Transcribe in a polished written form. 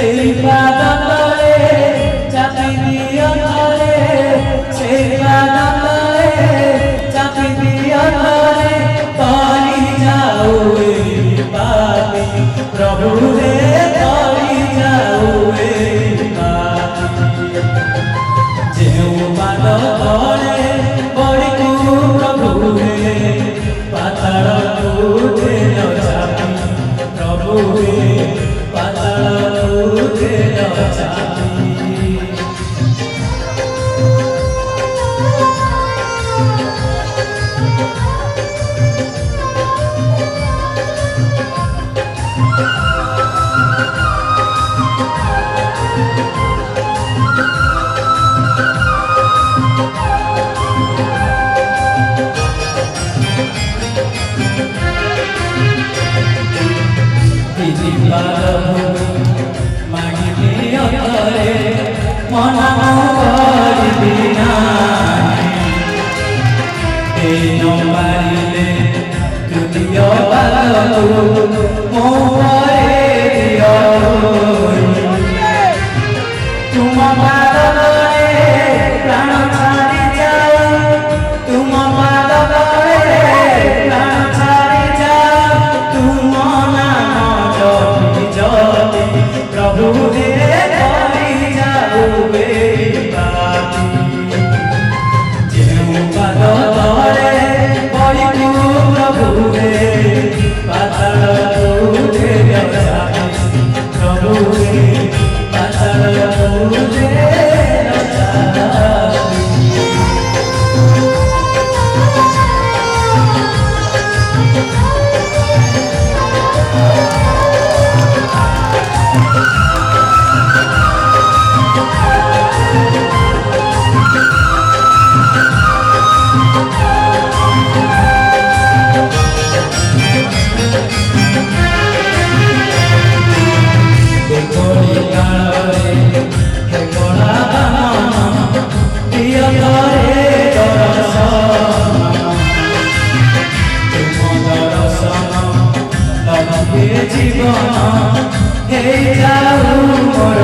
সেই পাদতলে চাপি দিও ধরে, সেই পাদতলে চাপি দিও ধরে, তরি যাও এই পাপি প্রভু রে, তরি যাও এই পাপি। যেউ পাদ তলে পড়িকু প্রভু রে, পাতালকু দেল চাপি প্রভু রে, পাতালকু দেল চাপি। মনা করিবি নাই, দিন বাড়িলে তৃতীয় পালকু ମୋ ପରେ ଦିଅ ତୁମ ପାଦ ତଳେ ପ୍ରାଣ ଛାଡ଼ି ଯାଉ, ତୁମ ପାଦ ତଳେ ପ୍ରାଣ ଛାଡ଼ି ଯାଉ, ତୁମ ନାମ ଜପି ଜପି ପ୍ରଭୁ ରେ କରି ଯାଉ এই ପାପି। ଯେଉଁ ପାଦ ତଳେ ପଡ଼ିବୁ ପ୍ରଭୁ ରେ, ପାତାଳକୁ ଦେଲ ଚାପି ପ୍ରଭୁ ରେ, ପାତାଳକୁ ଦେଲ ଚାପି। জীবন হে যাও মোর